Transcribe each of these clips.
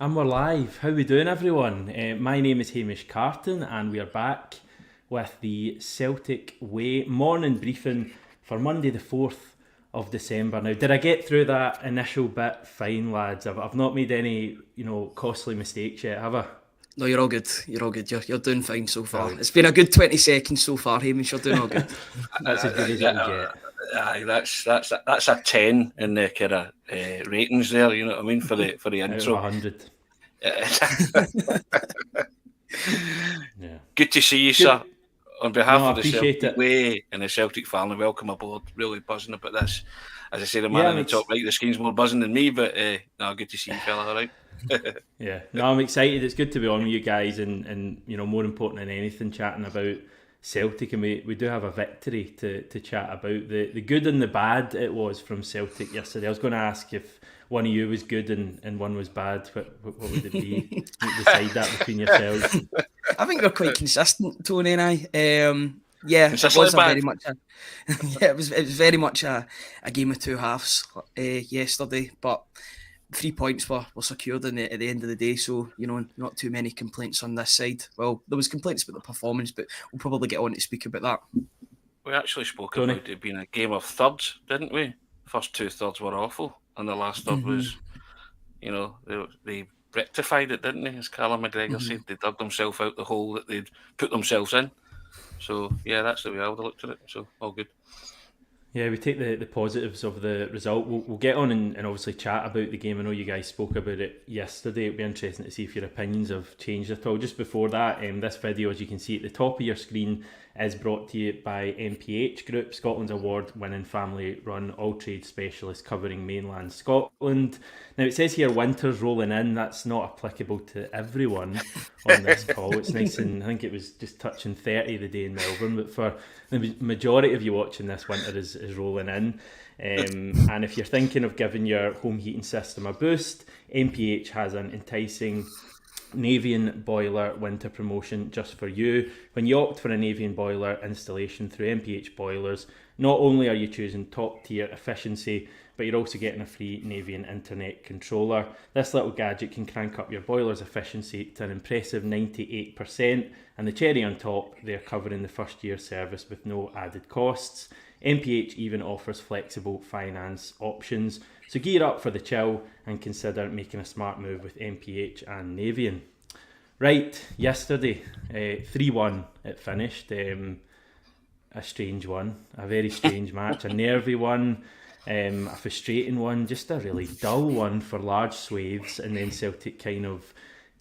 And we're live. How we doing, everyone? My name is Hamish Carton, and we are back with the Celtic Way morning briefing for Monday, the 4th of December. Now, did I get through that initial bit fine, lads? I've not made any, costly mistakes yet, have I? No, you're all good. You're all good. You're doing fine so far. Brilliant. It's been a good 20 seconds so far, Hamish. You're doing all good. That's as good as it'll get. Aye, that's a 10 in the kind of ratings there. You know what I mean for the Out of intro. 100. Yeah. Good to see you, sir. On behalf No, I of the appreciate Celtic it. Way and the Celtic family, welcome aboard. Really buzzing about this. As I say, the man Yeah, on the top right of the screen's more buzzing than me, but no, good to see you, fella. All right. Yeah, no, I'm excited. It's good to be on with you guys, and more important than anything, chatting about Celtic, and we do have a victory to chat about. The good and the bad it was from Celtic yesterday. I was going to ask if one of you was good and one was bad. What would it be? You decide that between yourselves. I think we're quite consistent, Tony and I. Yeah, it was bad. very much a, yeah, it was very much a game of two halves yesterday, but 3 points were secured at the end of the day, so not too many complaints on this side. Well, there was complaints about the performance, but we'll probably get on to speak about that. We actually spoke Tony? about it being a game of thirds, didn't we? First two thirds were awful, and the last third was, they rectified it, didn't they? As Callum McGregor said, they dug themselves out the hole that they'd put themselves in. So, yeah, that's the way I would have looked at it. So, all good. Yeah, we take the positives of the result. We'll get on and obviously chat about the game. I know you guys spoke about it yesterday. It'll be interesting to see if your opinions have changed at all. Just before that, this video, as you can see at the top of your screen, is brought to you by MPH Group, Scotland's award-winning family-run all-trade specialist covering mainland Scotland. Now, it says here winter's rolling in. That's not applicable to everyone on this call. It's nice, and I think it was just touching 30 the day in Melbourne, but for the majority of you watching this, winter is rolling in. And if you're thinking of giving your home heating system a boost, MPH has an enticing Navien Boiler Winter Promotion just for you. When you opt for a Navien Boiler installation through MPH Boilers, not only are you choosing top tier efficiency, but you're also getting a free Navien Internet Controller. This little gadget can crank up your boiler's efficiency to an impressive 98%, and the cherry on top, they're covering the first year service with no added costs. MPH even offers flexible finance options. So gear up for the chill and consider making a smart move with MPH and Navien. Right, yesterday, 3-1 it finished. A strange one, a very strange match, a nervy one, a frustrating one, just a really dull one for large swathes, and then Celtic kind of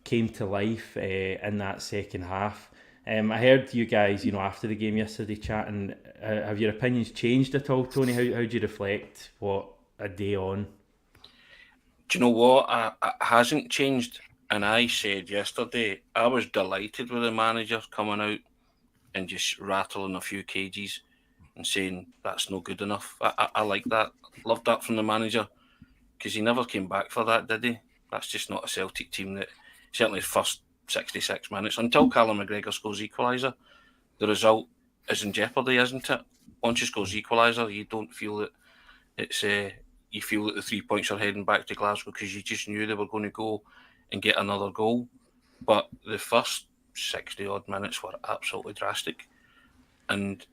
came to life in that second half. I heard you guys, after the game yesterday chatting. Have your opinions changed at all, Tony? How do you reflect what a day on? Do you know what? It hasn't changed. And I said yesterday, I was delighted with the manager coming out and just rattling a few cages and saying that's no good enough. I like that. Loved that from the manager, because he never came back for that, did he? That's just not a Celtic team that, certainly his first 66 minutes, until Callum McGregor scores equaliser, the result is in jeopardy, isn't it? Once he scores equaliser, you don't feel that it's you feel that the 3 points are heading back to Glasgow, because you just knew they were going to go and get another goal. But the first 60 odd minutes were absolutely drastic, and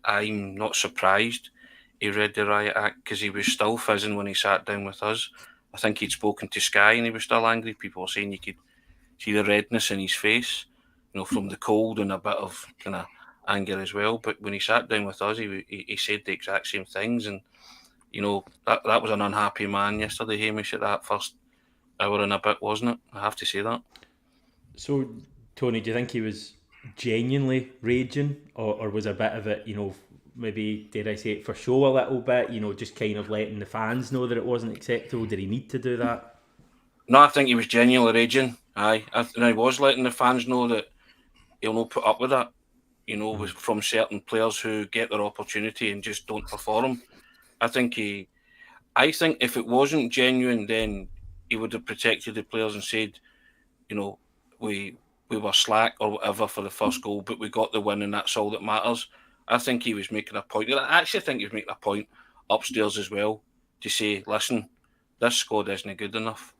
I'm not surprised he read the riot act, because he was still fizzing when he sat down with us. I think he'd spoken to Sky and he was still angry. People were saying you could see the redness in his face, from the cold, and a bit of kind of anger as well. But when he sat down with us, he said the exact same things, and that was an unhappy man yesterday, Hamish, at that first hour and a bit, wasn't it? I have to say that. So, Tony, do you think he was genuinely raging, or was a bit of it, maybe, dare I say it, for show a little bit, just kind of letting the fans know that it wasn't acceptable? Did he need to do that? No, I think he was genuinely raging. Aye, and he was letting the fans know that he'll not put up with that, from certain players who get their opportunity and just don't perform. I think if it wasn't genuine, then he would have protected the players and said, we were slack or whatever for the first goal, but we got the win, and that's all that matters. I think he was making a point. I actually think he was making a point upstairs as well, to say, listen, this squad isn't good enough.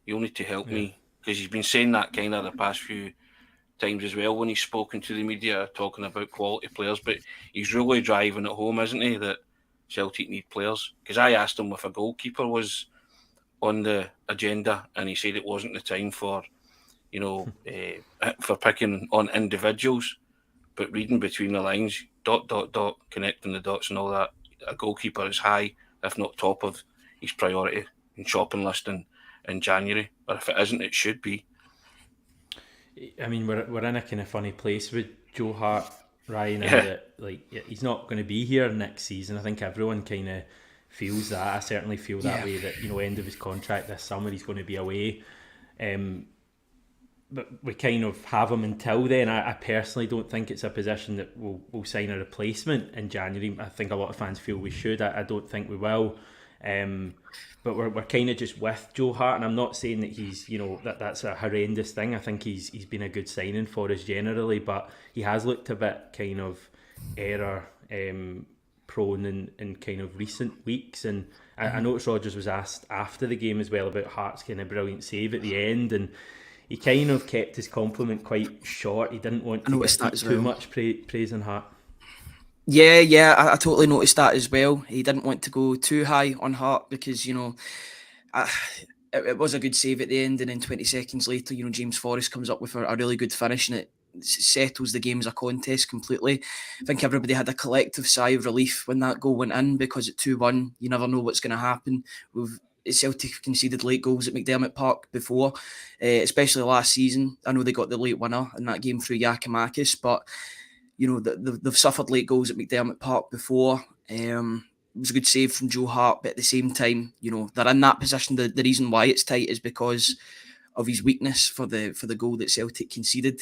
you'll need to help me, because he's been saying that kind of the past few times as well when he's spoken to the media, talking about quality players. But he's really driving it home, isn't he, that Celtic need players? Because I asked him if a goalkeeper was on the agenda, and he said it wasn't the time for, for picking on individuals. But reading between the lines, ... connecting the dots and all that, a goalkeeper is high, if not top of his priority and shopping list in January. Or if it isn't, it should be. I mean, we're in a kind of funny place with Joe Hart, Ryan, and that he's not going to be here next season. I think everyone kind of feels that. I certainly feel that way, that end of his contract this summer, he's going to be away. But we kind of have him until then. I personally don't think it's a position that we'll sign a replacement in January. I think a lot of fans feel we should. I don't think we will. But we're kind of just with Joe Hart, and I'm not saying that he's, that's a horrendous thing. I think he's been a good signing for us generally, but he has looked a bit kind of error prone in kind of recent weeks. And I noticed Rodgers was asked after the game as well about Hart's kind of brilliant save at the end, and he kind of kept his compliment quite short. He didn't want to get too much praise on Hart. Yeah, I totally noticed that as well. He didn't want to go too high on Hart because, it was a good save at the end, and then 20 seconds later, James Forrest comes up with a really good finish, and it settles the game as a contest completely. I think everybody had a collective sigh of relief when that goal went in, because at 2-1, you never know what's going to happen. Celtic conceded late goals at McDermott Park before, especially last season. I know they got the late winner in that game through Giakoumakis, but they've suffered late goals at McDermott Park before. It was a good save from Joe Hart, but at the same time, they're in that position. The reason why it's tight is because of his weakness for the goal that Celtic conceded.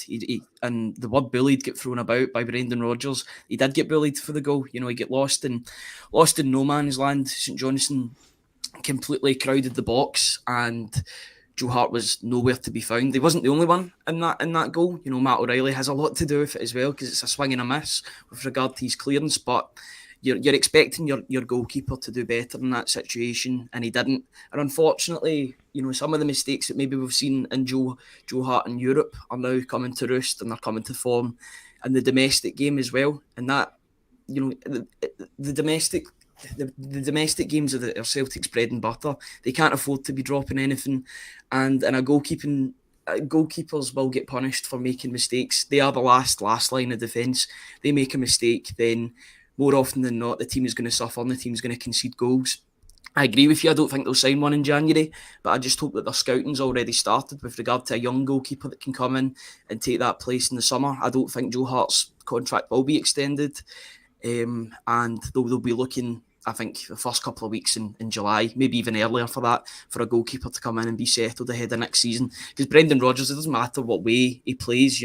And the word bullied get thrown about by Brendan Rodgers. He did get bullied for the goal. He get lost in no man's land. St Johnstone completely crowded the box, and Joe Hart was nowhere to be found. He wasn't the only one in that goal. Matt O'Reilly has a lot to do with it as well, because it's a swing and a miss with regard to his clearance. But you're expecting your goalkeeper to do better in that situation, and he didn't. And unfortunately, some of the mistakes that maybe we've seen in Joe Hart in Europe are now coming to roost, and they're coming to form in the domestic game as well. And that, the domestic games are Celtic's bread and butter. They can't afford to be dropping anything, and goalkeepers will get punished for making mistakes. They are the last line of defence. They make a mistake, then more often than not, the team is going to suffer and the team is going to concede goals. I agree with you. I don't think they'll sign one in January, but I just hope that their scouting's already started with regard to a young goalkeeper that can come in and take that place in the summer. I don't think Joe Hart's contract will be extended, and they'll be looking, I think, the first couple of weeks in July, maybe even earlier for a goalkeeper to come in and be settled ahead of next season. Because Brendan Rodgers, it doesn't matter what way he plays,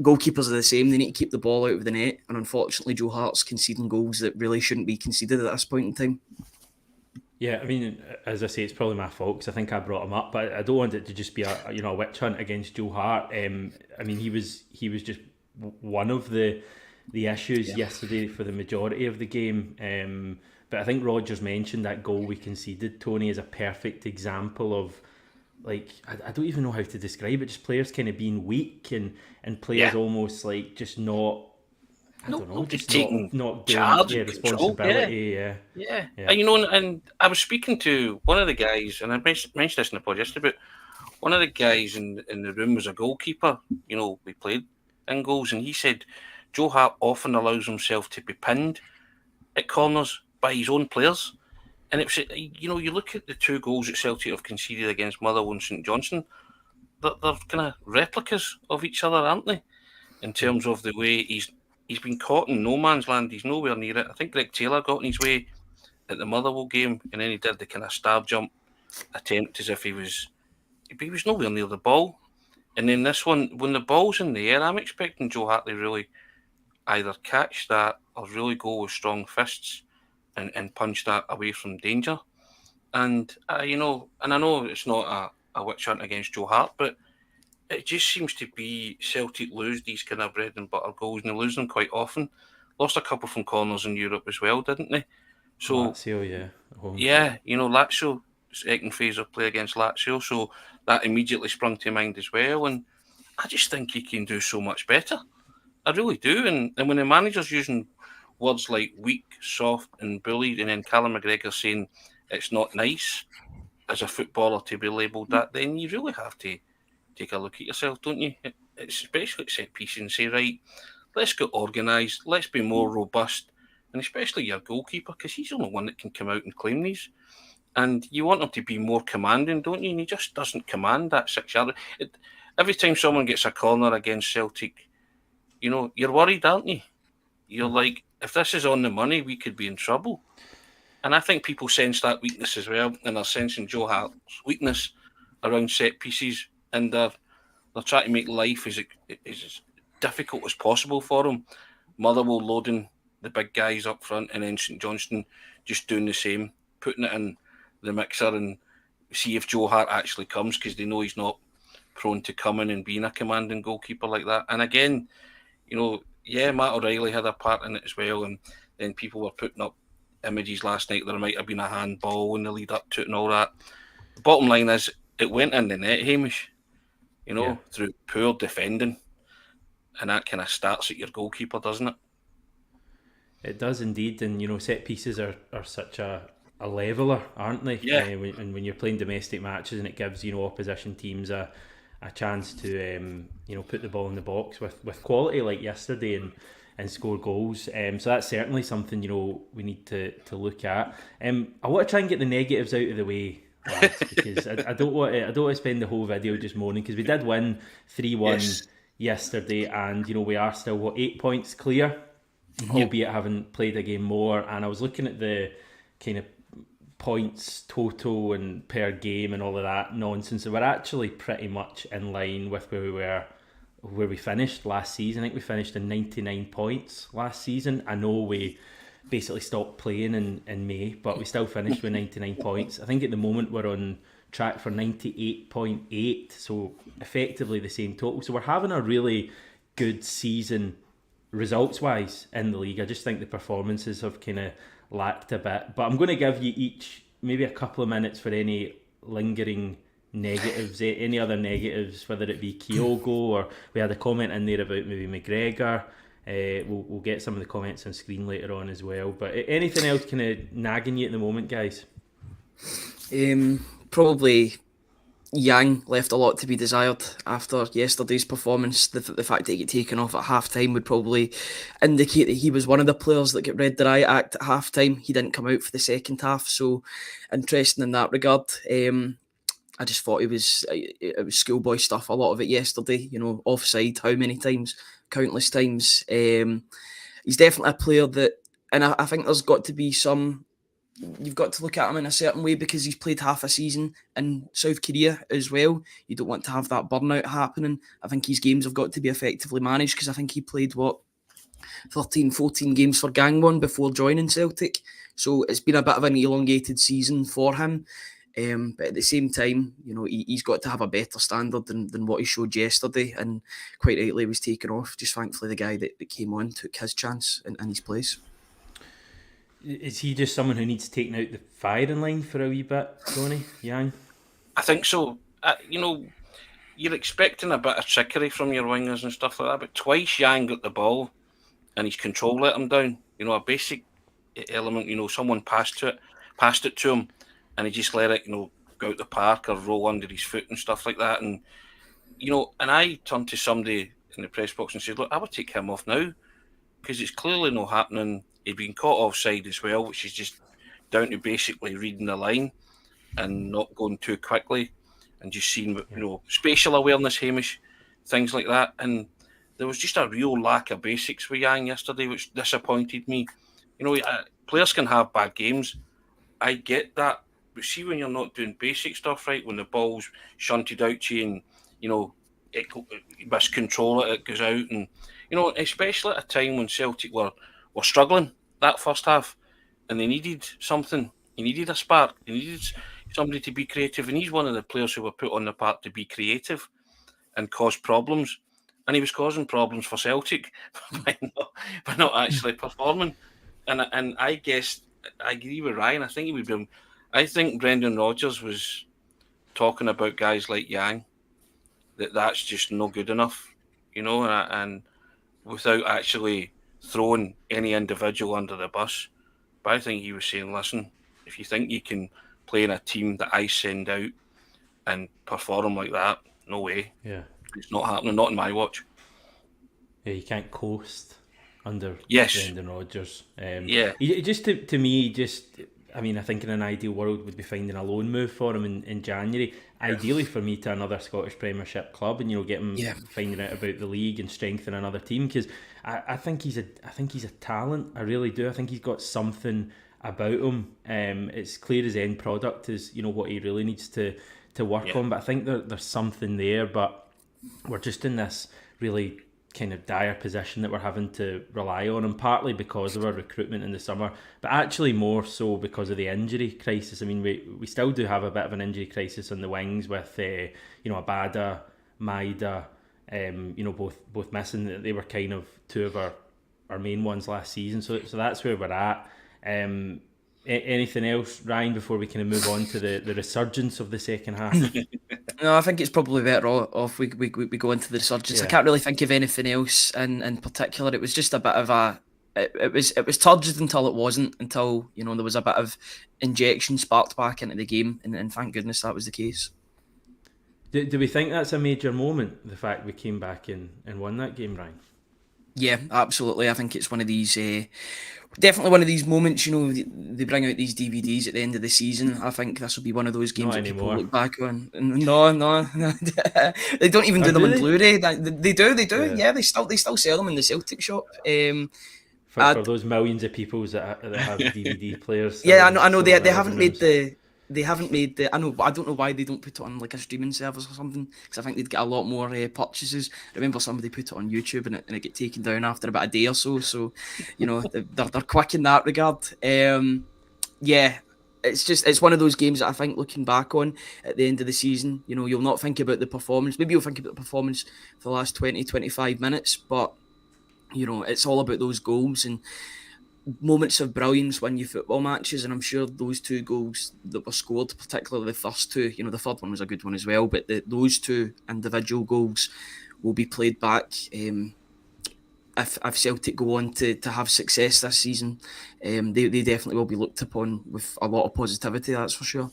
goalkeepers are the same. They need to keep the ball out of the net, and unfortunately Joe Hart's conceding goals that really shouldn't be conceded at this point in time. Yeah, I mean, as I say, it's probably my fault because I think I brought him up, but I don't want it to just be a witch hunt against Joe Hart. I mean, he was just one of the issues yesterday for the majority of the game. But I think Rodgers mentioned that goal we conceded, Tony, is a perfect example of, like, I don't even know how to describe it, just players kind of being weak and players almost like just not, I don't know, just taking not charge doing responsibility. Yeah. And I was speaking to one of the guys, and I mentioned this in the pod yesterday, but one of the guys in the room was a goalkeeper. We played in goals, and he said Joe Hart often allows himself to be pinned at corners by his own players. And it's, you look at the two goals that Celtic have conceded against Motherwell and St Johnstone, they're kind of replicas of each other, aren't they? In terms of the way he's been caught in no man's land, he's nowhere near it. I think Greg Taylor got in his way at the Motherwell game, and then he did the kind of star jump attempt as if he was nowhere near the ball. And then this one, when the ball's in the air, I'm expecting Joe Hart to really either catch that or really go with strong fists and punch that away from danger. And I know it's not a witch hunt against Joe Hart, but it just seems to be Celtic lose these kind of bread and butter goals, and they lose them quite often. Lost a couple from corners in Europe as well, didn't they? So Lazio, Lazio second phase of play against Lazio, so that immediately sprung to mind as well. And I just think he can do so much better. I really do. And when the manager's using words like weak, soft, and bullied, and then Callum McGregor saying it's not nice as a footballer to be labelled that, then you really have to take a look at yourself, don't you? It's especially at set piece and say, right, let's get organised, let's be more robust, and especially your goalkeeper, because he's the only one that can come out and claim these. And you want him to be more commanding, don't you? And he just doesn't command that 6 yard. Every time someone gets a corner against Celtic, you're worried, aren't you? You're like, if this is on the money, we could be in trouble. And I think people sense that weakness as well, and they're sensing Joe Hart's weakness around set pieces, and they're trying to make life as difficult as possible for him. Motherwell loading the big guys up front, and then St Johnston just doing the same, putting it in the mixer and see if Joe Hart actually comes, because they know he's not prone to coming and being a commanding goalkeeper like that. And again, Matt O'Reilly had a part in it as well, and then people were putting up images last night there might have been a handball in the lead up to it and all that. The bottom line is it went in the net, Hamish, through poor defending, and that kind of starts at your goalkeeper, doesn't it? It does indeed, and set pieces are such a leveller, aren't they? Yeah. And when you're playing domestic matches, and it gives opposition teams a chance to put the ball in the box with quality like yesterday and score goals. So that's certainly something we need to look at. I want to try and get the negatives out of the way, lads, because I don't want to spend the whole video just moaning, because we did win 3-1 yesterday, and we are still 8 points clear, albeit having played a game more. And I was looking at the kind of points total and per game and all of that nonsense, and we're actually pretty much in line with where we finished last season. I think we finished in 99 points last season. I know we basically stopped playing in May, but we still finished with 99 points. I think at the moment we're on track for 98.8, so effectively the same total. So we're having a really good season results-wise in the league. I just think the performances have kind of lacked a bit. But I'm going to give you each maybe a couple of minutes for any lingering negatives, any other negatives, whether it be Kyogo, or we had a comment in there about maybe McGregor. We'll get some of the comments on screen later on as well. But anything else kind of nagging you at the moment, guys? Probably Yang left a lot to be desired after yesterday's performance. The fact that he got taken off at half-time would probably indicate that he was one of the players that got read the riot act at half-time. He didn't come out for the second half, so interesting in that regard. I just thought it was schoolboy stuff, a lot of it yesterday. Offside, how many times? Countless times. He's definitely a player that, and I think there's got to be some, you've got to look at him in a certain way, because he's played half a season in South Korea as well. You don't want to have that burnout happening. I think his games have got to be effectively managed, because I think he played 13, 14 games for Gangwon before joining Celtic. So it's been a bit of an elongated season for him. But at the same time, he's got to have a better standard than what he showed yesterday, and quite rightly was taken off. Just thankfully the guy that came on took his chance in his place. Is he just someone who needs taking out the firing line for a wee bit, Tony, Yang? I think so. You're expecting a bit of trickery from your wingers and stuff like that, but twice Yang got the ball and his control let him down. A basic element, someone passed it to him, and he just let it, go out the park or roll under his foot and stuff like that. And, and I turned to somebody in the press box and said, look, I would take him off now, because it's clearly not happening. He'd been caught offside as well, which is just down to basically reading the line and not going too quickly, and just seeing, spatial awareness, Hamish, things like that. And there was just a real lack of basics with Yang yesterday, which disappointed me. Players can have bad games. I get that. But see, when you're not doing basic stuff right, when the ball's shunted out to you and, you miscontrol it, it goes out. And, especially at a time when Celtic were struggling that first half, and they needed something. He needed a spark. He needed somebody to be creative. And he's one of the players who were put on the park to be creative and cause problems. And he was causing problems for Celtic by not actually performing. And I guess I agree with Ryan. I think he would be I think Brendan Rodgers was talking about guys like Yang, that's just no good enough, and without actually throwing any individual under the bus. But I think he was saying, listen, if you think you can play in a team that I send out and perform like that, no way. Yeah. It's not happening, not in my watch. Yeah, you can't coast under Brendan Rodgers. He just to me, I mean, I think in an ideal world would be finding a loan move for him in January. Ideally for me to another Scottish Premiership club, and get him finding out about the league and strengthening another team, because I think he's a talent. I really do. I think he's got something about him. It's clear his end product is what he really needs to work on. But I think there's something there. But we're just in this really kind of dire position that we're having to rely on him, partly because of our recruitment in the summer, but actually more so because of the injury crisis. I mean, we still do have a bit of an injury crisis on the wings with Abada, Maida, both missing. They were kind of two of our main ones last season, so that's where we're at. Anything else, Ryan, before we kind of move on to the resurgence of the second half? No, I think it's probably better off we go into the resurgence. I can't really think of anything else in particular. It was just a bit of it was turgid until it wasn't, until there was a bit of injection sparked back into the game, and thank goodness that was the case. Do we think that's a major moment, the fact we came back and won that game, Ryan? Yeah, absolutely. I think it's one of these, definitely one of these moments. They bring out these DVDs at the end of the season. I think this will be one of those games that people look back on. No, they don't even do them on Blu-ray. They do. Yeah, they still sell them in the Celtic shop. For those millions of people that have DVD players. Yeah, I know. They haven't made the. They haven't made the. I know, but I don't know why they don't put it on like a streaming service or something. Because I think they'd get a lot more purchases. I remember somebody put it on YouTube and it get taken down after about a day or so. So, they're quick in that regard. Yeah, it's one of those games that I think looking back on at the end of the season, you'll not think about the performance. Maybe you'll think about the performance for the last 20-25 minutes, but it's all about those goals and moments of brilliance when you football matches. And I'm sure those two goals that were scored, particularly the first two, the third one was a good one as well, but those two individual goals will be played back if Celtic go on to have success this season. They definitely will be looked upon with a lot of positivity, that's for sure.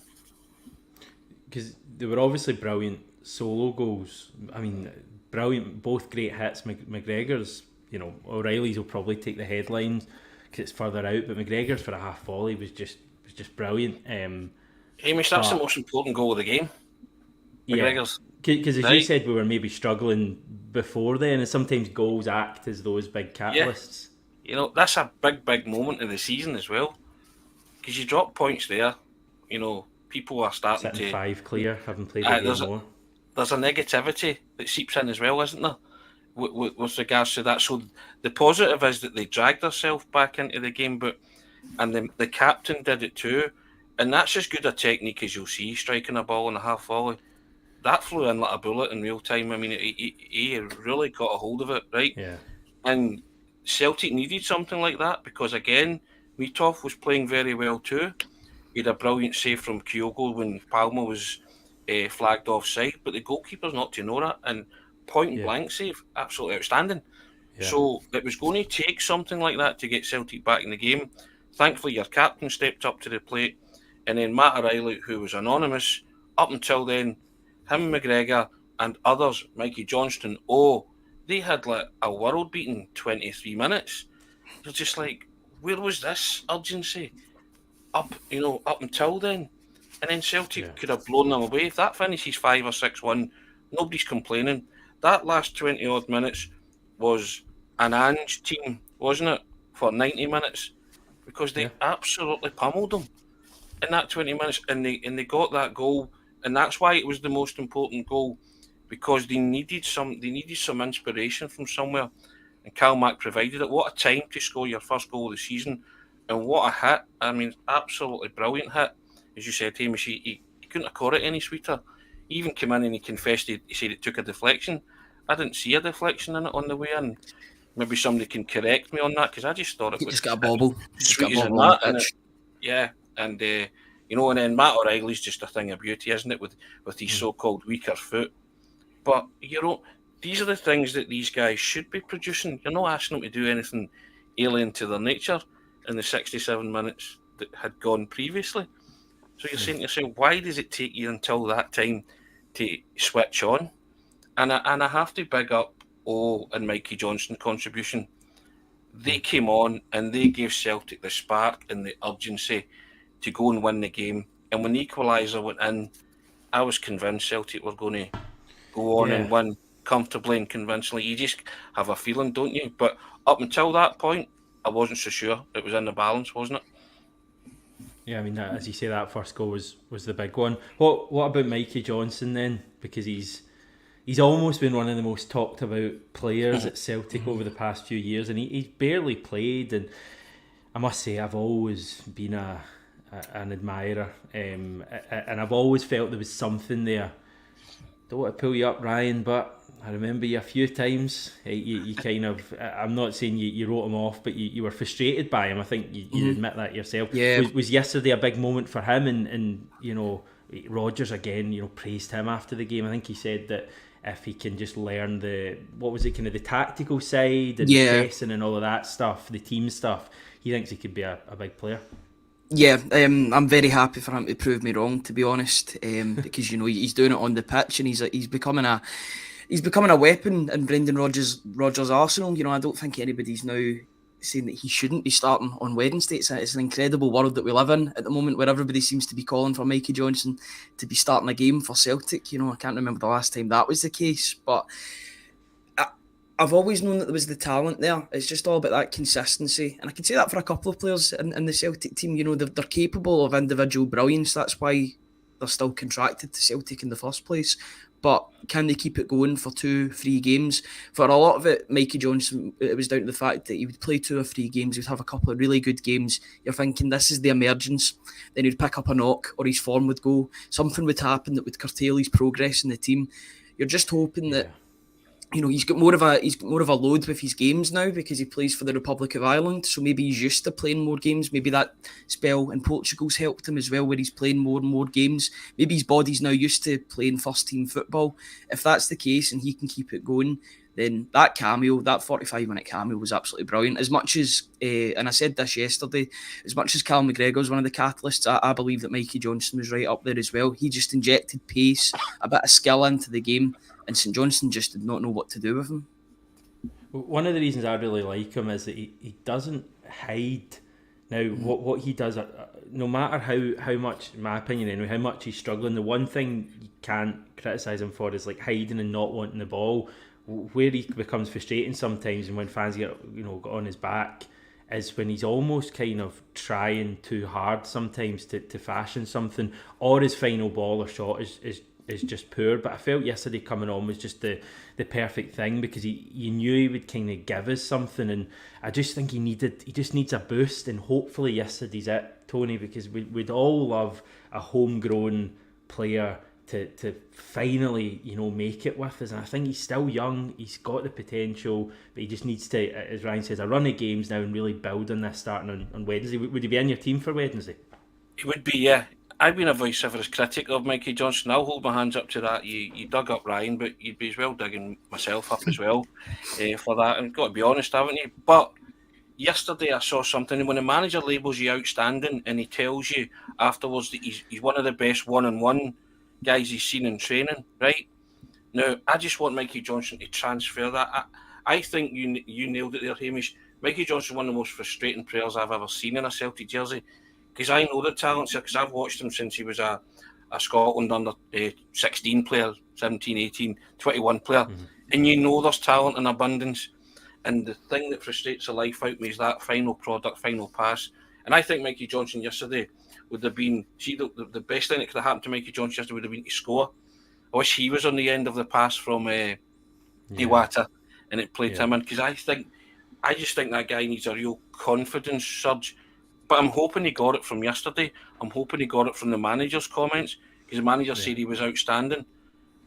Because they were obviously brilliant solo goals. I mean, brilliant, both great hits. McGregor's, O'Reilly's will probably take the headlines because it's further out, but McGregor's for a half volley was just brilliant. Hamish, that's the most important goal of the game. McGregor's. Because as you said, we were maybe struggling before then, and sometimes goals act as those big catalysts. Yeah. That's a big moment of the season as well. Because you drop points there, people are starting sitting to 5 clear, haven't played a game more. There's a negativity that seeps in as well, isn't there? With regards to that. So the positive is that they dragged themselves back into the game, and the captain did it too, and that's as good a technique as you'll see, striking a ball in a half volley. That flew in like a bullet in real time. I mean, he really got a hold of it, right? Yeah. And Celtic needed something like that because, again, Mitov was playing very well too. He had a brilliant save from Kyogo when Palma was flagged offside, but the goalkeeper's not to know that, and point-blank save, absolutely outstanding. Yeah. So it was going to take something like that to get Celtic back in the game. Thankfully, your captain stepped up to the plate, and then Matt O'Reilly, who was anonymous, up until then, him, McGregor, and others, Mikey Johnston, they had like a world-beating 23 minutes. You're just like, where was this urgency up until then? And then Celtic could have blown them away. If that finishes 5 or 6-1, nobody's complaining. That last 20-odd minutes was an Ange team, wasn't it, for 90 minutes? Because they absolutely pummeled them in that 20 minutes, and they got that goal, and that's why it was the most important goal, because they needed some inspiration from somewhere, and Cal Mack provided it. What a time to score your first goal of the season, and what a hit! I mean, absolutely brilliant hit. As you said, Hamish, he couldn't have caught it any sweeter. He even came in and he confessed he said it took a deflection. I didn't see a deflection in it on the way in. Maybe somebody can correct me on that, because I just thought it was just got a bobble. Sweet as that. You know, and then Matt O'Reilly's just a thing of beauty, isn't it, with his so-called weaker foot. But, you know, these are the things that these guys should be producing. You're not asking them to do anything alien to their nature in the 67 minutes that had gone previously. So you're saying to yourself, why does it take you until that time to switch on? And I have to big up and Mikey Johnston's contribution. They came on and they gave Celtic the spark and the urgency to go and win the game. And when the equaliser went in, I was convinced Celtic were going to go on and win comfortably and convincingly. You just have a feeling, don't you? But up until that point, I wasn't so sure. It was in the balance, wasn't it? Yeah, I mean, as you say, that first goal was the big one. What about Mikey Johnston then? Because he's almost been one of the most talked about players at Celtic over the past few years, and he's barely played. And I must say, I've always been an admirer, and I've always felt there was something there. Don't want to pull you up, Ryan, but I remember you a few times. You kind of, I'm not saying you wrote him off, but you were frustrated by him. I think you admit that yourself. Yeah. Was yesterday a big moment for him? And you know, Rodgers again, you know, praised him after the game. I think he said that if he can just learn the tactical side and pressing and all of that stuff, the team stuff, he thinks he could be a big player. Yeah, I'm very happy for him to prove me wrong, to be honest, because you know he's doing it on the pitch and he's becoming a weapon in Brendan Rodgers' arsenal. You know, I don't think anybody's now saying that he shouldn't be starting on Wednesday. It's an incredible world that we live in at the moment, where everybody seems to be calling for Mikey Johnston to be starting a game for Celtic. You know, I can't remember the last time that was the case, but I've always known that there was the talent there. It's just all about that consistency. And I can say that for a couple of players in the Celtic team. You know, they're capable of individual brilliance. That's why they're still contracted to Celtic in the first place. But can they keep it going for 2-3 games? For a lot of it, Mikey Johnston, it was down to the fact that he would play 2 or 3 games. He'd have a couple of really good games. You're thinking, this is the emergence. Then he'd pick up a knock or his form would go. Something would happen that would curtail his progress in the team. You're just hoping that, you know, he's got more of a load with his games now because he plays for the Republic of Ireland. So maybe he's used to playing more games. Maybe that spell in Portugal's helped him as well, where he's playing more and more games. Maybe his body's now used to playing first team football. If that's the case and he can keep it going, then that 45-minute cameo was absolutely brilliant. As much as, and I said this yesterday, as much as Cal McGregor's one of the catalysts, I believe that Mikey Johnston was right up there as well. He just injected pace, a bit of skill into the game, and St Johnstone just did not know what to do with him. One of the reasons I really like him is that he doesn't hide. Now, what he does, no matter how much, in my opinion anyway, how much he's struggling, the one thing you can't criticise him for is like hiding and not wanting the ball. Where he becomes frustrating sometimes, and when fans get on his back, is when he's almost kind of trying too hard sometimes to fashion something, or his final ball or shot is just poor. But I felt yesterday coming on was just the perfect thing, because you knew he would kind of give us something, and I just think he just needs a boost, and hopefully yesterday's it, Tony, because we'd all love a homegrown player to finally, you know, make it with us. And I think he's still young, he's got the potential, but he just needs to, as Ryan says, a run of games now and really build on this starting on Wednesday. Would he be in your team for Wednesday? He would be, yeah. I've been a vociferous critic of Mikey Johnston. I'll hold my hands up to that. You dug up Ryan, but you'd be as well digging myself up as well for that. And got to be honest, haven't you? But yesterday I saw something, and when the manager labels you outstanding and he tells you afterwards that he's one of the best one-on-one guys he's seen in training, right? Now, I just want Mikey Johnston to transfer that. I think you nailed it there, Hamish. Mikey Johnston is one of the most frustrating players I've ever seen in a Celtic jersey, because I know the talent's there, because I've watched him since he was a Scotland under 16 player, 17, 18, 21 player, and you know there's talent in abundance. And the thing that frustrates the life out of me is that final product, final pass. And I think Mikey Johnston yesterday would have been, the best thing that could have happened to Mikey Johnston yesterday would have been to score. I wish he was on the end of the pass from Iwata and it played him in, because I just think that guy needs a real confidence surge. But I'm hoping he got it from yesterday. I'm hoping he got it from the manager's comments, because the manager said he was outstanding.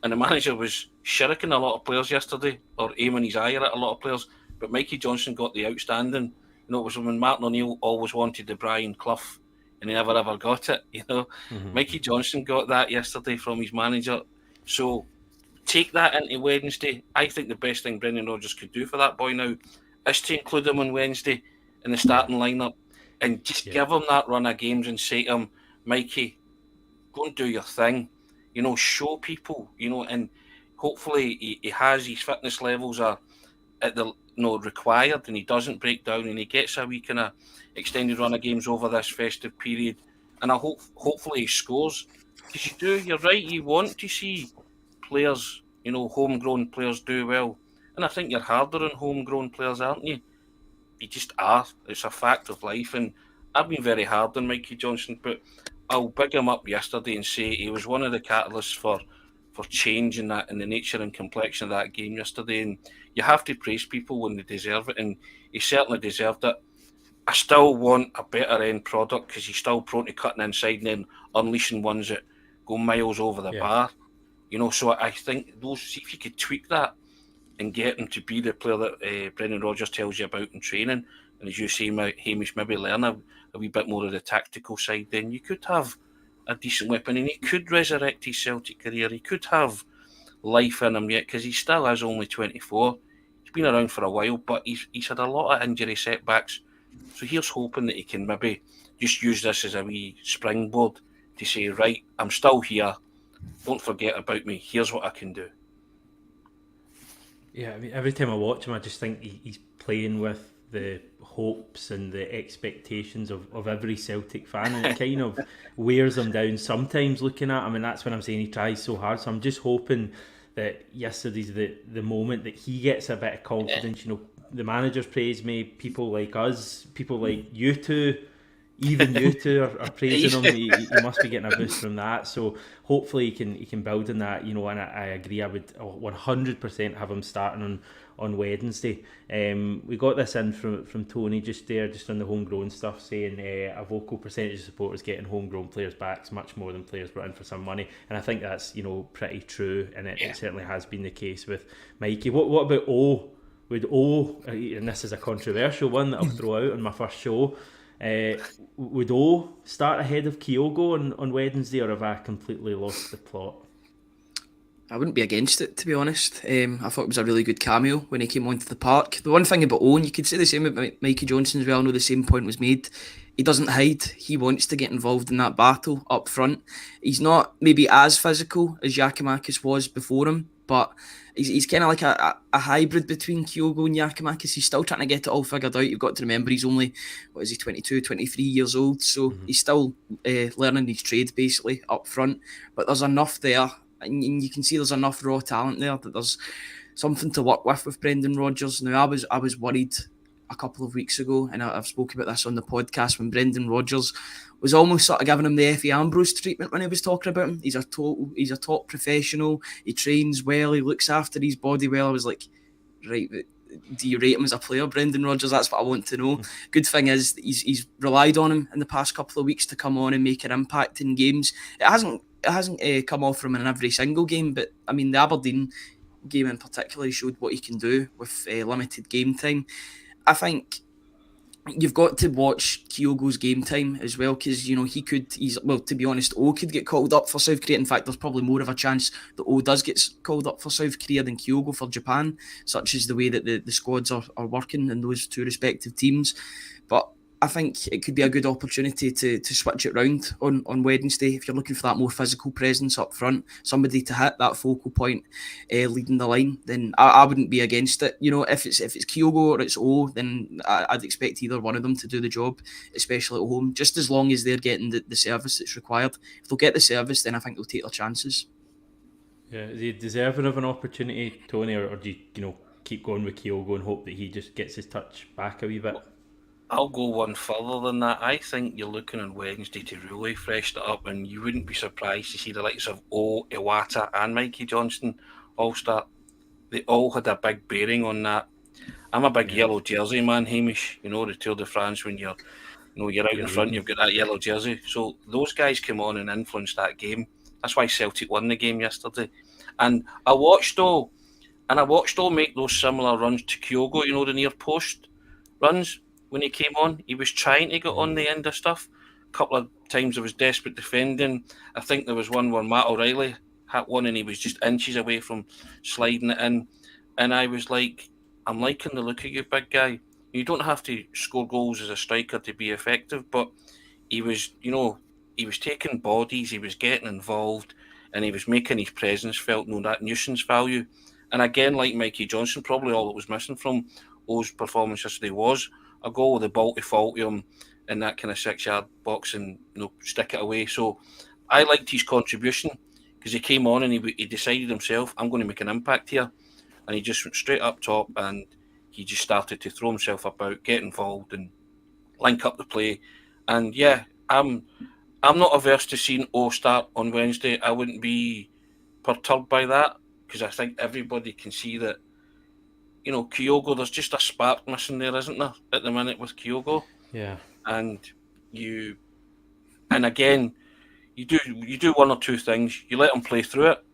And the manager was shirking a lot of players yesterday, or aiming his eye at a lot of players. But Mikey Johnston got the outstanding. You know, it was when Martin O'Neill always wanted the Brian Clough and he never ever got it. Mm-hmm. Mikey Johnston got that yesterday from his manager. So take that into Wednesday. I think the best thing Brendan Rodgers could do for that boy now is to include him on Wednesday in the starting lineup and just give him that run of games and say to him, Mikey, go and do your thing. Show people, and hopefully he has his fitness levels are at the required, and he doesn't break down, and he gets a wee kind of extended run of games over this festive period, and I hopefully he scores, because you're right, you want to see players, homegrown players do well, and I think you're harder on homegrown players, aren't you? You just are. It's a fact of life, and I've been very hard on Mikey Johnston, but I'll big him up yesterday and say he was one of the catalysts for changing that in the nature and complexion of that game yesterday. And you have to praise people when they deserve it, and he certainly deserved it. I still want a better end product because he's still prone to cutting inside and then unleashing ones that go miles over the bar. So I think see if you could tweak that and get him to be the player that Brendan Rodgers tells you about in training. And as you say, Hamish, maybe learn a wee bit more of the tactical side, then you could have a decent weapon, and he could resurrect his Celtic career. He could have life in him yet, because he still is only 24. He's been around for a while, but he's had a lot of injury setbacks. So here's hoping that he can maybe just use this as a wee springboard to say, right, I'm still here. Don't forget about me. Here's what I can do. Yeah, I mean, every time I watch him, I just think he's playing with the hopes and the expectations of every Celtic fan, and it kind of wears them down sometimes looking at him, and that's when I'm saying he tries so hard. So I'm just hoping that yesterday's the moment that he gets a bit of confidence. The managers praise me, people like us, people like you two, even you two are praising him. He must be getting a boost from that. So hopefully he can build on that. And I agree. I would 100% have him starting on Wednesday. We got this in from Tony just on the homegrown stuff, saying a vocal percentage of supporters getting homegrown players back is much more than players brought in for some money, and I think that's pretty true, and it certainly has been the case with Mikey. What about O? Would O, and this is a controversial one that I'll throw out on my first show, would O start ahead of Kyogo on Wednesday, or have I completely lost the plot? I wouldn't be against it, to be honest. I thought it was a really good cameo when he came onto the park. The one thing about Owen, you could say the same about Mikey Johnston as well. I know the same point was made. He doesn't hide. He wants to get involved in that battle up front. He's not maybe as physical as Giakoumakis was before him, but he's kind of like a hybrid between Kyogo and Giakoumakis. He's still trying to get it all figured out. You've got to remember he's only, 22, 23 years old, so he's still learning his trade basically up front. But there's enough there, and you can see there's enough raw talent there that there's something to work with Brendan Rodgers. Now, I was worried a couple of weeks ago, and I've spoken about this on the podcast, when Brendan Rodgers was almost sort of giving him the Effie Ambrose treatment when he was talking about him. He's a top professional. He trains well. He looks after his body well. I was like, right, do you rate him as a player, Brendan Rodgers? That's what I want to know. Good thing is he's relied on him in the past couple of weeks to come on and make an impact in games. It hasn't come off from him in every single game, but I mean the Aberdeen game in particular showed what he can do with limited game time. I think you've got to watch Kyogo's game time as well, because to be honest, O could get called up for South Korea. In fact, there's probably more of a chance that O does get called up for South Korea than Kyogo for Japan, such as the way that the squads are working in those two respective teams. But I think it could be a good opportunity to switch it round on Wednesday. If you're looking for that more physical presence up front, somebody to hit that focal point leading the line, then I wouldn't be against it. If it's Kyogo or it's O, then I'd expect either one of them to do the job, especially at home, just as long as they're getting the service that's required. If they'll get the service, then I think they'll take their chances. Yeah, is he deserving of an opportunity, Tony, or do you keep going with Kyogo and hope that he just gets his touch back a wee bit? I'll go one further than that. I think you're looking on Wednesday to really freshen it up, and you wouldn't be surprised to see the likes of O, Iwata and Mikey Johnston all start. They all had a big bearing on that. I'm a big yellow jersey man, Hamish. The Tour de France, when you're out in front, you've got that yellow jersey. So those guys came on and influenced that game. That's why Celtic won the game yesterday. And I watched O make those similar runs to Kyogo, the near post runs. When he came on, he was trying to get on the end of stuff, couple of times there was desperate defending. I think there was one where Matt O'Reilly had one and he was just inches away from sliding it in. And I was like, I'm liking the look of you, big guy. You don't have to score goals as a striker to be effective, but he was, he was taking bodies, he was getting involved, and he was making his presence felt, that nuisance value. And again, like Mikey Johnston, probably all that was missing from O's performance yesterday was a goal with the ball to fall to him in that kind of 6-yard box and stick it away. So I liked his contribution because he came on and he decided himself, I'm going to make an impact here. And he just went straight up top and he just started to throw himself about, get involved and link up the play. And yeah, I'm not averse to seeing O start on Wednesday. I wouldn't be perturbed by that because I think everybody can see that, Kyogo, there's just a spark missing there, isn't there, at the minute with Kyogo? Yeah. And again, you do one or two things. You let him play through it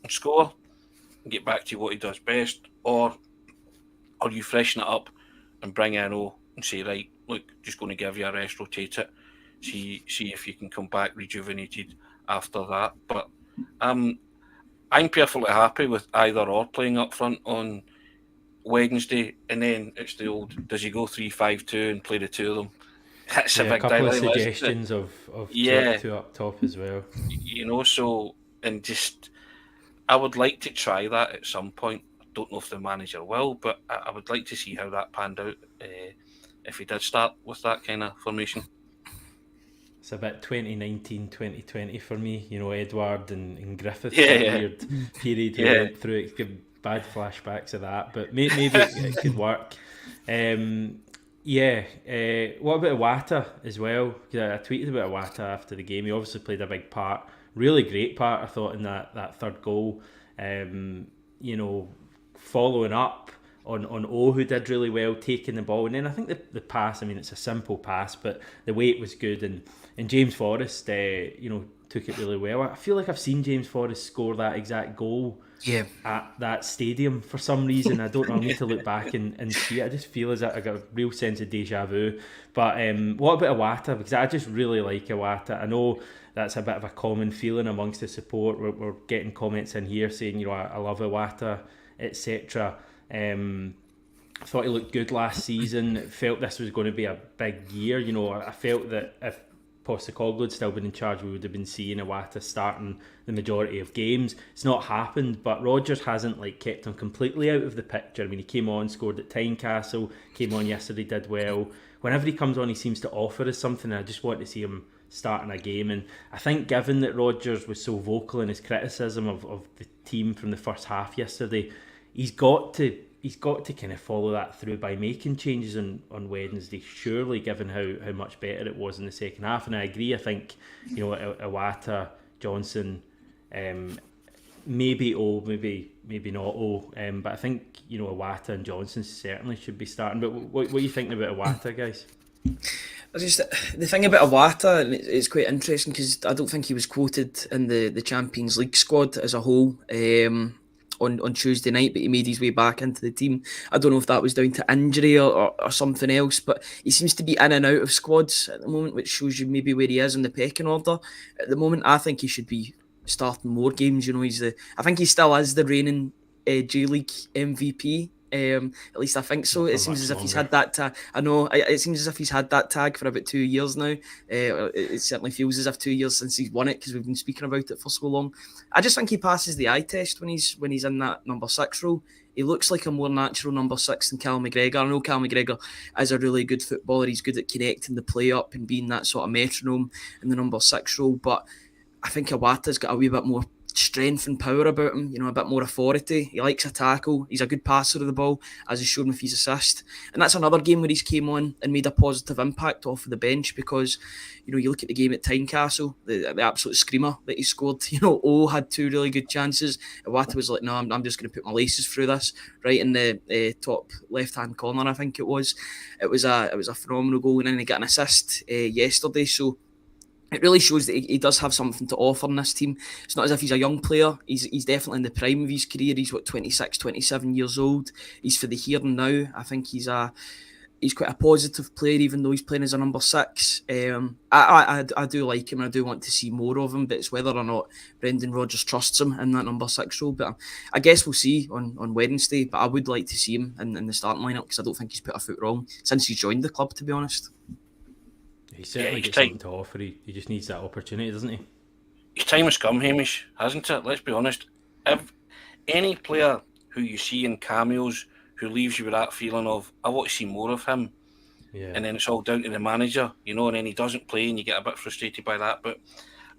and score and get back to what he does best, or you freshen it up and bring in O and say, right, look, just going to give you a rest, rotate it, see if you can come back rejuvenated after that. But I'm perfectly happy with either or playing up front on Wednesday, and then it's the old, does he go 3-5-2 and play the two of them? That's a big couple of dilemma, suggestions of two up top as well. So, and just, I would like to try that at some point. I don't know if the manager will, but I would like to see how that panned out if he did start with that kind of formation. It's a bit 2019, 2020 for me. Edward and Griffith. Weird period we went through. It could bad flashbacks of that, but maybe it could work. What about Iwata as well? I tweeted about Iwata after the game. He obviously played a big part, really great part, I thought, in that third goal. Following up on O, who did really well, taking the ball, and then I think the pass. I mean, it's a simple pass, but the weight was good, and James Forrest, took it really well. I feel like I've seen James Forrest score that exact goal. Yeah. At that stadium for some reason. I don't know, I need to look back and see it. I just feel as if I got a real sense of deja vu. But what about Iwata? Because I just really like Iwata. I know that's a bit of a common feeling amongst the support. We're getting comments in here saying, I love Iwata, etc. I thought he looked good last season. Felt this was going to be a big year. I felt that if Postecoglou had still been in charge, we would have been seeing Iwata starting the majority of games. It's not happened, but Rodgers hasn't kept him completely out of the picture. I mean, he came on, scored at Tynecastle, came on yesterday, did well. Whenever he comes on, he seems to offer us something, and I just want to see him starting a game. And I think given that Rodgers was so vocal in his criticism of the team from the first half yesterday, he's got to kind of follow that through by making changes on Wednesday, surely, given how much better it was in the second half. And I agree, I think, Iwata, Johnson, maybe O, maybe not O, but I think, Iwata and Johnson certainly should be starting. But what are you thinking about Iwata, guys? The thing about Iwata, it's quite interesting because I don't think he was quoted in the Champions League squad as a whole. On Tuesday night, but he made his way back into the team. I don't know if that was down to injury or something else, but he seems to be in and out of squads at the moment, which shows you maybe where he is in the pecking order. At the moment, I think he should be starting more games. I think he still is the reigning J-League MVP. At least I think so. It seems as if he's had that tag. I know. It seems as if he's had that tag for about 2 years now. It certainly feels as if 2 years since he's won it because we've been speaking about it for so long. I just think he passes the eye test when he's in that number 6 role. He looks like a more natural number 6 than Cal McGregor. I know Cal McGregor is a really good footballer. He's good at connecting the play up and being that sort of metronome in the number 6 role. But I think Iwata's got a wee bit more strength and power about him, a bit more authority. He likes a tackle. He's a good passer of the ball, as he's shown with his assist. And that's another game where he's came on and made a positive impact off of the bench because, you look at the game at Tynecastle, the absolute screamer that he scored. O had 2 really good chances. Iwata was like, no, I'm just going to put my laces through this, right in the top left-hand corner, I think it was. It was a phenomenal goal, and then he got an assist yesterday. So it really shows that he does have something to offer in this team. It's not as if he's a young player. He's definitely in the prime of his career. He's 26, 27 years old. He's for the here and now. I think he's he's quite a positive player, even though he's playing as a number 6. I do like him, and I do want to see more of him, but it's whether or not Brendan Rodgers trusts him in that number 6 role. But I guess we'll see on Wednesday, but I would like to see him in the starting lineup, because I don't think he's put a foot wrong since he's joined the club, to be honest. He certainly gets something to offer. He just needs that opportunity, doesn't he? His time has come, Hamish, hasn't it? Let's be honest. If any player who you see in cameos who leaves you with that feeling of, I want to see more of him, and then it's all down to the manager, and then he doesn't play and you get a bit frustrated by that. But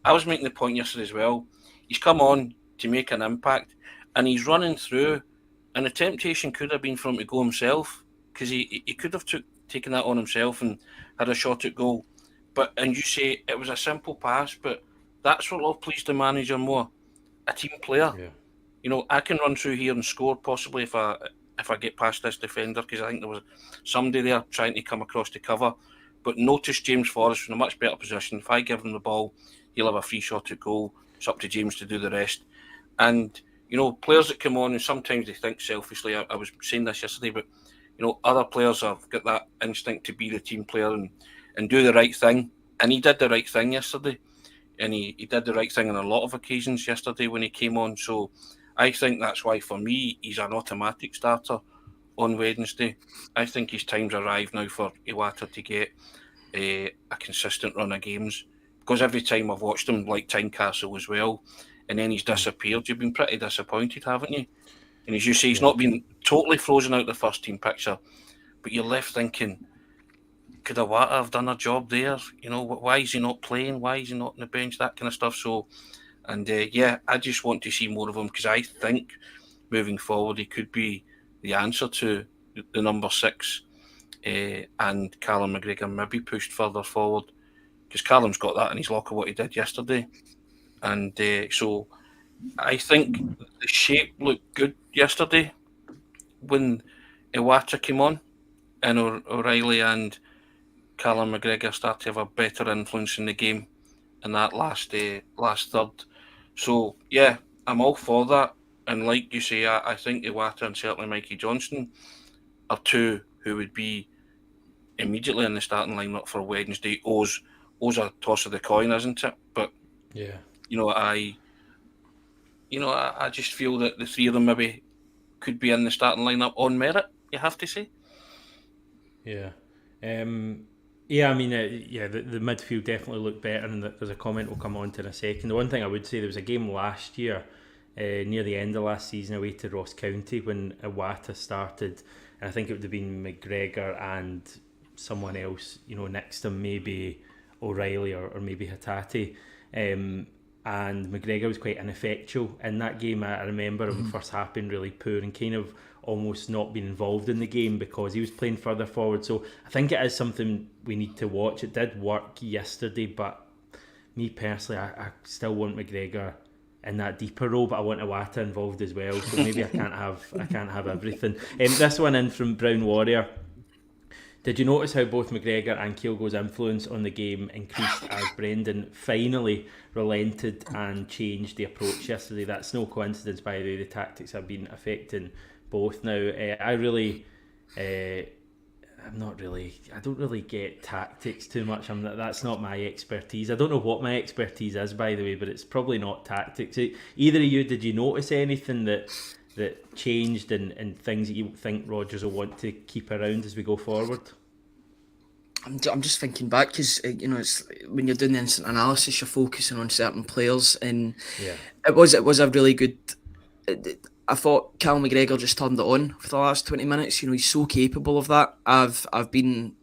I was making the point yesterday as well. He's come on to make an impact, and he's running through, and the temptation could have been for him to go himself, because he could have taken that on himself and had a shot at goal. And you say it was a simple pass, but that's what will please the manager more. A team player. Yeah. I can run through here and score possibly if I get past this defender, because I think there was somebody there trying to come across to cover. But notice James Forrest in a much better position. If I give him the ball, he'll have a free shot at goal. It's up to James to do the rest. And, players that come on, and sometimes they think selfishly. I was saying this yesterday, but, other players have got that instinct to be the team player and do the right thing. And he did the right thing yesterday. And he did the right thing on a lot of occasions yesterday when he came on. So I think that's why, for me, he's an automatic starter on Wednesday. I think his time's arrived now for Iwata to get a consistent run of games. Because every time I've watched him, like Tynecastle as well, and then he's disappeared, you've been pretty disappointed, haven't you? And as you say, he's not been totally frozen out the first team picture, but you're left thinking, could Iwata have done a job there? Why is he not playing? Why is he not on the bench? That kind of stuff. So, and I just want to see more of him, because I think moving forward he could be the answer to the number 6, and Callum McGregor maybe pushed further forward, because Callum's got that in his locker, what he did yesterday. And so I think the shape looked good yesterday when Iwata came on, and O'Reilly and Callum McGregor started to have a better influence in the game in that last third. So, yeah, I'm all for that. And like you say, I think Iwata and certainly Mikey Johnston are two who would be immediately in the starting lineup for Wednesday. O's a toss of the coin, isn't it? But, yeah, I just feel that the three of them maybe could be in the starting lineup on merit, you have to say. Yeah. Yeah, I mean, the midfield definitely looked better, and there's a comment we'll come on to in a second. The one thing I would say, there was a game last year, near the end of last season, away to Ross County, when Iwata started, and I think it would have been McGregor and someone else, next to him, maybe O'Reilly or maybe Hatate, and McGregor was quite ineffectual in that game. I remember him first half being really poor and kind of almost not being involved in the game because he was playing further forward. So I think it is something we need to watch. It did work yesterday, but me personally, I still want McGregor in that deeper role, but I want Iwata involved as well. So maybe I can't have everything. This one in from Brown Warrior. Did you notice how both McGregor and Kyogo's influence on the game increased as Brendan finally relented and changed the approach yesterday? That's no coincidence, by the way. The tactics have been affecting both now. I don't really get tactics too much. That's not my expertise. I don't know what my expertise is, by the way, but it's probably not tactics. Either of you, did you notice anything that changed and things that you think Rodgers will want to keep around as we go forward? I'm just thinking back, because it's when you're doing the instant analysis, you're focusing on certain players, and it was a really good. I thought Callum McGregor just turned it on for the last 20 minutes. He's so capable of that. I've been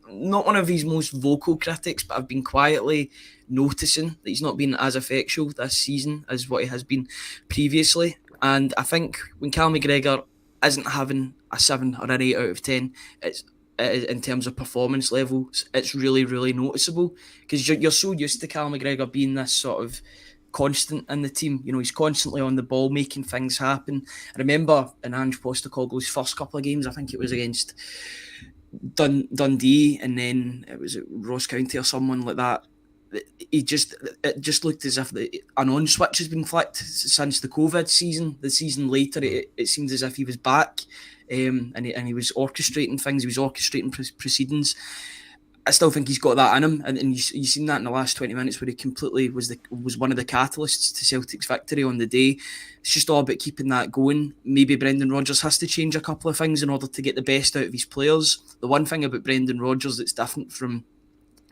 not one of his most vocal critics, but I've been quietly noticing that he's not been as effectual this season as what he has been previously. And I think when Callum McGregor isn't having a 7 or an 8 out of 10, it's in terms of performance levels, it's really, really noticeable, because you're so used to Callum McGregor being this sort of constant in the team. He's constantly on the ball, making things happen. I remember in Ange Postecoglou's first couple of games, I think it was against Dundee, and then it was at Ross County or someone like that. it just looked as if an on switch has been flicked since the COVID season. The season later, it seemed as if he was back, and he was orchestrating things. He was orchestrating proceedings. I still think he's got that in him, and you've seen that in the last 20 minutes where he completely was one of the catalysts to Celtic's victory on the day. It's just all about keeping that going. Maybe Brendan Rodgers has to change a couple of things in order to get the best out of his players. The one thing about Brendan Rodgers that's different from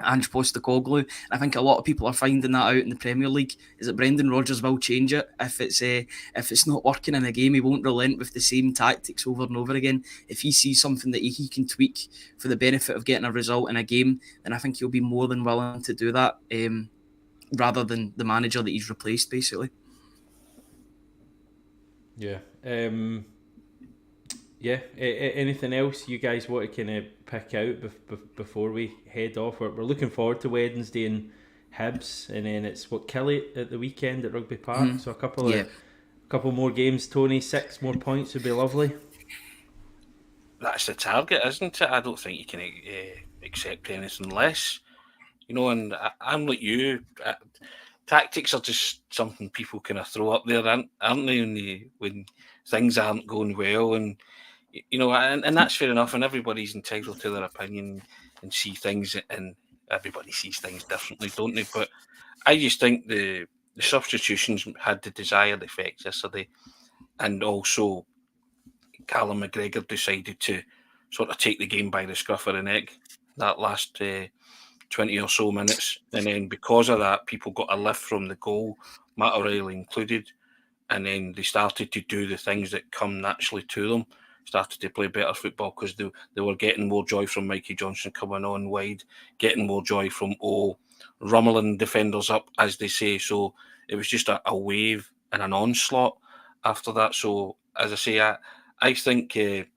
Ange Postecoglou, and I think a lot of people are finding that out in the Premier League, is that Brendan Rodgers will change it if it's not working in a game. He won't relent with the same tactics over and over again. If he sees something that he can tweak for the benefit of getting a result in a game, then I think he'll be more than willing to do that, rather than the manager that he's replaced, basically. Yeah. Yeah. Anything else you guys want to kind of pick out before we head off? We're looking forward to Wednesday in Hibs, and then it's Killie at the weekend at Rugby Park. So a couple more games. Tony, 6 more points would be lovely. That's the target, isn't it? I don't think you can accept anything less. And I'm like you. Tactics are just something people kind of throw up there, aren't they? When things aren't going well, and and that's fair enough. And everybody's entitled to their opinion and see things, and everybody sees things differently, don't they? But I just think the substitutions had the desired effect yesterday, and also Callum McGregor decided to sort of take the game by the scruff of the neck that last 20 or so minutes, and then because of that, people got a lift from the goal, Matt O'Reilly included, and then they started to do the things that come naturally to them, started to play better football because they were getting more joy from Mikey Johnston coming on wide, getting more joy from rummeling defenders up, as they say. So it was just a wave and an onslaught after that. So as I say, I think that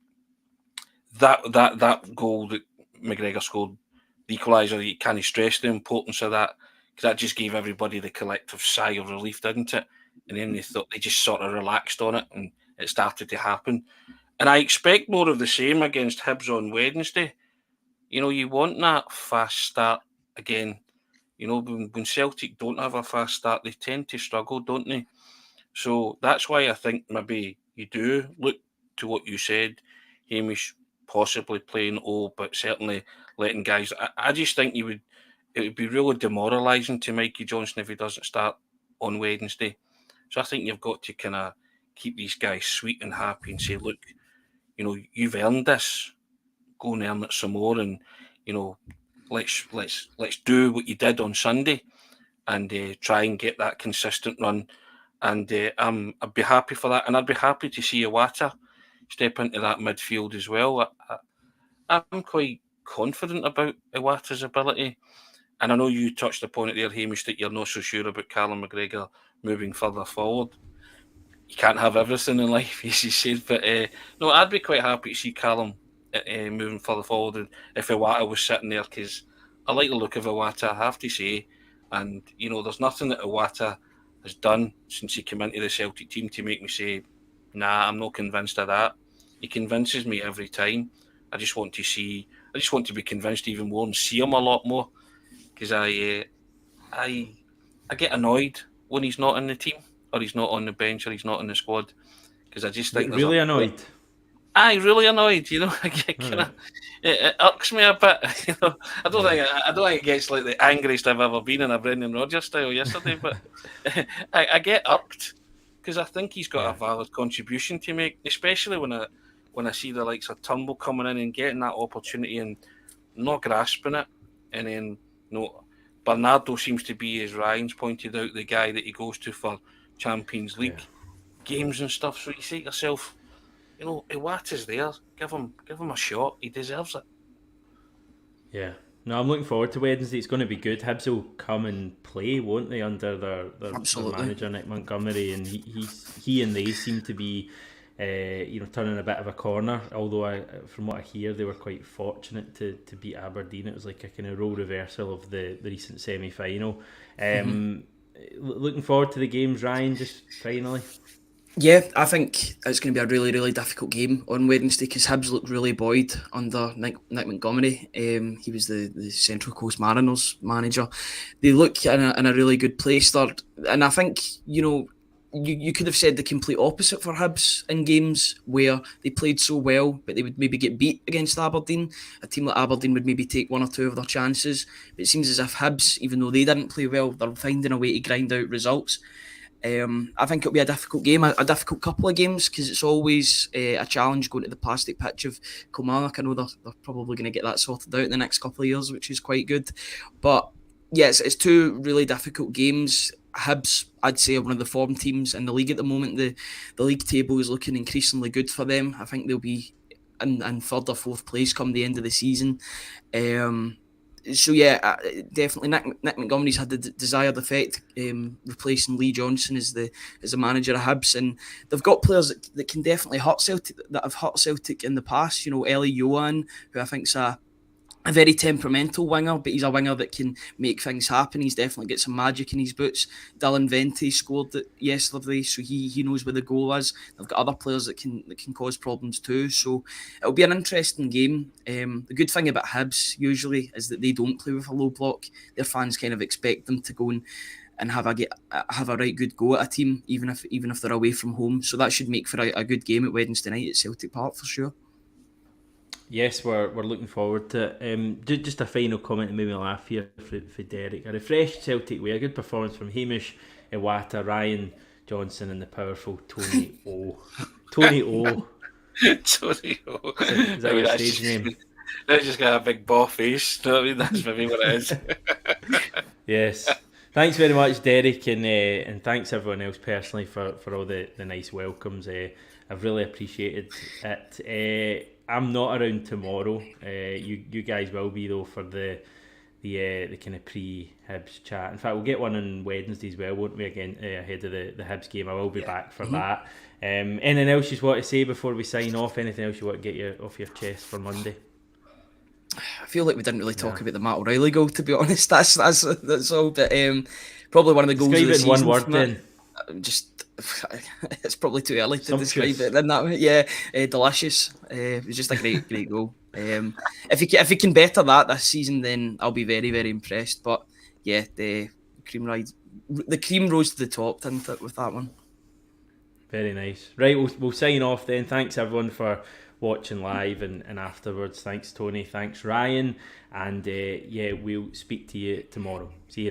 goal that McGregor scored, the equaliser, you can't stress the importance of that, because that just gave everybody the collective sigh of relief, didn't it? And then they just sort of relaxed on it, and it started to happen. And I expect more of the same against Hibs on Wednesday. You want that fast start again. When Celtic don't have a fast start, they tend to struggle, don't they? So that's why I think maybe you do look to what you said, Hamish, possibly playing but certainly letting guys. I just think it would be really demoralising to Mikey Johnston if he doesn't start on Wednesday. So I think you've got to kind of keep these guys sweet and happy and say, look, you've earned this. Go and earn it some more, and let's do what you did on Sunday, and try and get that consistent run. And I'd be happy for that, and I'd be happy to see Iwata step into that midfield as well. I'm quite confident about Iwata's ability, and I know you touched upon it there, Hamish, that you're not so sure about Callum McGregor moving further forward. You can't have everything in life, as you said, but no, I'd be quite happy to see Callum moving further forward, and if Iwata was sitting there, because I like the look of Iwata, I have to say, and there's nothing that Iwata has done since he came into the Celtic team to make me say, nah, I'm not convinced of that. He convinces me every time. I just want to be convinced even more and see him a lot more, because I get annoyed when he's not in the team, or he's not on the bench, or he's not in the squad, because I just think really annoyed. Really annoyed. It irks me a bit. I don't think it gets like the angriest I've ever been in a Brendan Rodgers style yesterday, but I get irked because I think he's got a valid contribution to make, especially when I see the likes of Turnbull coming in and getting that opportunity and not grasping it, and then Bernardo seems to be, as Ryan's pointed out, the guy that he goes to for Champions League games and stuff. So you say to yourself, Iwata's there. Give him a shot. He deserves it. Yeah. No, I'm looking forward to Wednesday. It's going to be good. Hibs will come and play, won't they, under their manager Nick Montgomery, and he and they seem to be, turning a bit of a corner. Although from what I hear, they were quite fortunate to beat Aberdeen. It was like a kind of role reversal of the recent semi-final. Looking forward to the games, Ryan. Just finally. Yeah, I think it's going to be a really, really difficult game on Wednesday because Hibs looked really buoyed under Nick Montgomery. He was the Central Coast Mariners manager. They look in a really good place there. And I think, you could have said the complete opposite for Hibs in games where they played so well, but they would maybe get beat against Aberdeen. A team like Aberdeen would maybe take one or two of their chances. But it seems as if Hibs, even though they didn't play well, they're finding a way to grind out results. I think it'll be a difficult game, a difficult couple of games, because it's always a challenge going to the plastic pitch of Kilmarnock. I know they're probably going to get that sorted out in the next couple of years, which is quite good. But yes, it's two really difficult games. Hibs, I'd say, are one of the form teams in the league at the moment. The league table is looking increasingly good for them. I think they'll be in third or fourth place come the end of the season. So yeah, definitely Nick Montgomery's had the desired effect, replacing Lee Johnson as the manager of Hibs, and they've got players that can definitely hurt Celtic, that have hurt Celtic in the past. Ellie Johan, who I think's a very temperamental winger, but he's a winger that can make things happen. He's definitely got some magic in his boots. Dylan Vente scored it yesterday, so he knows where the goal is. They've got other players that can cause problems too. So it'll be an interesting game. The good thing about Hibs usually is that they don't play with a low block. Their fans kind of expect them to go and have a right good go at a team, even if they're away from home. So that should make for a good game at Wednesday night at Celtic Park for sure. Yes, we're looking forward to it. Just a final comment that made me laugh here for Derek. A refreshed Celtic way, a good performance from Hamish, Iwata, Ryan Johnson and the powerful Tony O. Tony O. Tony O. Is that your stage name? That's just got a big ball face. You know what I mean? That's maybe what it is. Yes. Thanks very much, Derek, and thanks everyone else personally for all the nice welcomes. I've really appreciated it. I'm not around tomorrow. You guys will be though for the kind of pre-Hibs chat. In fact, we'll get one on Wednesday as well, won't we? Again, ahead of the Hibs game. I will be back for that. Anything else you want to say before we sign off? Anything else you want to get off your chest for Monday? I feel like we didn't really talk about the Matt O'Reilly goal, to be honest. That's all. But probably one of the goals of the season. Describe it in one word then. It's probably too early to describe it in that way. Yeah, delicious. It was just a great goal. If he can better that this season, then I'll be very, very impressed. But yeah, the cream rose to the top, didn't it, with that one? Very nice. Right, we'll sign off then. Thanks everyone for watching live and afterwards. Thanks Tony, thanks Ryan, and we'll speak to you tomorrow. See you.